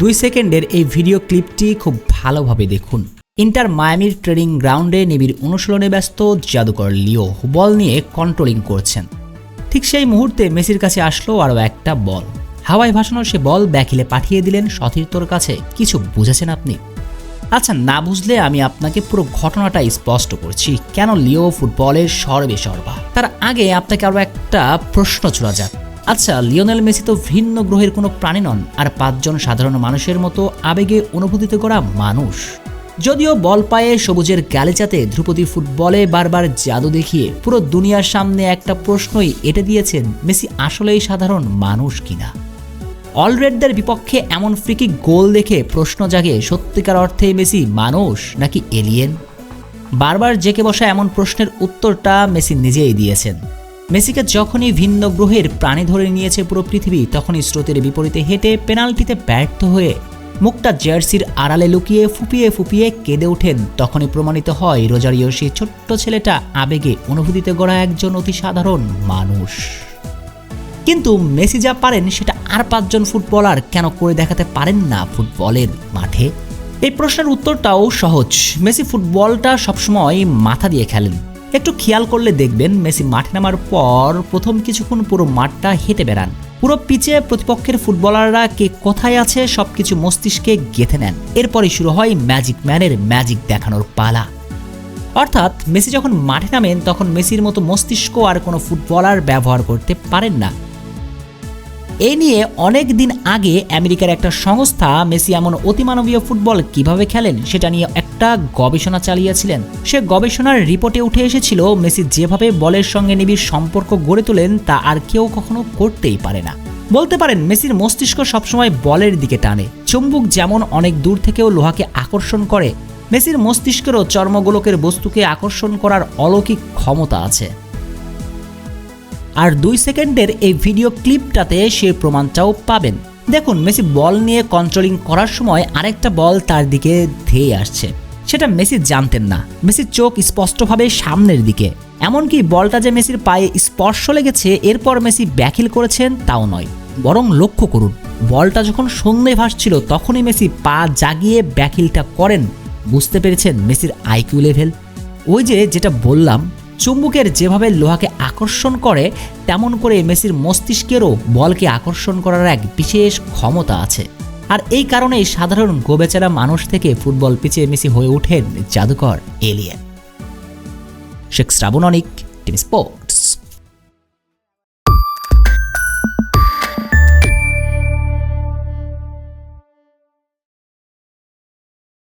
2 সেকেন্ডের এই ভিডিও ক্লিপটি খুব ভালোভাবে দেখুন। ইন্টার মায়ামির ট্রেনিং গ্রাউন্ডে নিবিড় অনুশীলনে ব্যস্ত জাদুকর লিও বল নিয়ে কন্ট্রোলিং করছেন। ঠিক সেই মুহূর্তে মেসির কাছে আসলো আরও একটা বল। হাওয়ায় ভাসানো সে বল ব্যাকহিলে পাঠিয়ে দিলেন সতীর্থর কাছে। কিছু বুঝেছেন আপনি? আচ্ছা, না বুঝলে আমি আপনাকে পুরো ঘটনাটা স্পষ্ট করছি কেন লিও ফুটবলের সর্বেসর্বা। তার আগে আপনাকে আরও একটা প্রশ্ন ছোড়া যাক। আচ্ছা, লিওনেল মেসি তো ভিন্ন গ্রহের কোনো প্রাণী নন, আর 5 জন সাধারণ মানুষের মতো আবেগে অনুভূতিতে করা মানুষ। যদিও বল পায়ে সবুজের গালিচাতে ধ্রুপদী ফুটবলে বারবার জাদু দেখিয়ে পুরো দুনিয়ার সামনে একটা প্রশ্নই এঁটে দিয়েছেন, মেসি আসলেই সাধারণ মানুষ কিনা। অলরেডদের বিপক্ষে এমন ফ্রিকিক গোল দেখে প্রশ্ন জাগে, সত্যিকার অর্থে মেসি মানুষ নাকি এলিয়েন? বারবার জেকে বসা এমন প্রশ্নের উত্তরটা মেসি নিজেই দিয়েছেন। মেসিকে যখনই ভিন্ন গ্রহের প্রাণী ধরে নিয়েছে পুরো পৃথিবী, তখনই স্রোতের বিপরীতে হেঁটে পেনাল্টিতে ব্যর্থ হয়ে মুখটা জার্সির আড়ালে লুকিয়ে ফুপিয়ে ফুপিয়ে কেঁদে ওঠেন। তখনই প্রমাণিত হয় রোজারিও সেই ছোট্ট ছেলেটা আবেগে অনুভূতিতে গড়া একজন অতি সাধারণ মানুষ। কিন্তু মেসি যা পারেন সেটা আর 5 জন ফুটবলার কেন করে দেখাতে পারেন না ফুটবলের মাঠে? এই প্রশ্নের উত্তরটাও সহজ। মেসি ফুটবলটা সবসময় মাথা দিয়ে খেলেন। একটু খেয়াল করলে দেখবেন মেসি মাঠে নামার পর প্রথম কিছুক্ষণ পুরো মাঠটা হেঁটে বেড়ান। পুরো পিচে প্রতিপক্ষের ফুটবলাররা কে কোথায় আছে সবকিছু মস্তিষ্কে গেঁথে নেন। এরপরই শুরু হয় ম্যাজিক ম্যানের ম্যাজিক দেখানোর পালা। অর্থাৎ মেসি যখন মাঠে নামেন তখন মেসির মতো মস্তিষ্ক আর কোনো ফুটবলার ব্যবহার করতে পারেন না। এই নিয়ে অনেক দিন আগে আমেরিকার একটা সংস্থা মেসি এমন অতিমানবীয় ফুটবল কিভাবে খেলেন সেটা নিয়ে একটা গবেষণা চালিয়েছিলেন। সে গবেষণার রিপোর্টে উঠে এসেছিল, মেসি যেভাবে বলের সঙ্গে নিবিড় সম্পর্ক গড়ে তোলেন তা আর কেউ কখনো করতেই পারে না। বলতে পারেন মেসির মস্তিষ্ক সবসময় বলের দিকে টানে। চুম্বক যেমন অনেক দূর থেকেও লোহাকে আকর্ষণ করে, মেসির মস্তিষ্কেরও চর্মগোলকের বস্তুকে আকর্ষণ করার অলৌকিক ক্ষমতা আছে। আর 2 সেকেন্ডের এই ভিডিও ক্লিপটাতে সে প্রমাণটাও পাবেন। দেখুন, মেসি বল নিয়ে কন্ট্রোলিং করার সময় আরেকটা বল তার দিকে ধেয়ে আসছে। সেটা মেসি জানতেন না। মেসির চোখ স্পষ্টভাবে সামনের দিকে। এমনকি বলটা যে মেসির পায়ে স্পর্শ লেগেছে এরপর মেসি ব্যাকহিল করেছেন তাও নয়, বরং লক্ষ্য করুন, বলটা যখন শূন্যে ভাসছিল তখনই মেসি পা জাগিয়ে ব্যাকহিলটা করেন। বুঝতে পেরেছেন মেসির আইকিউ লেভেল? ওই যেটা বললাম, চুম্বকের যেভাবে লোহাকে আকর্ষণ করে তেমন করে মেসির মস্তিষ্কেরও বলকে আকর্ষণ করার এক বিশেষ ক্ষমতা আছে। আর এই কারণেই সাধারণ গোবেচারা মানুষ থেকে ফুটবল পিচে মেসি হয়ে ওঠেন জাদুকর এলিয়েন। শেখ শ্রাবণ অনিক, টিম স্পোর্ট।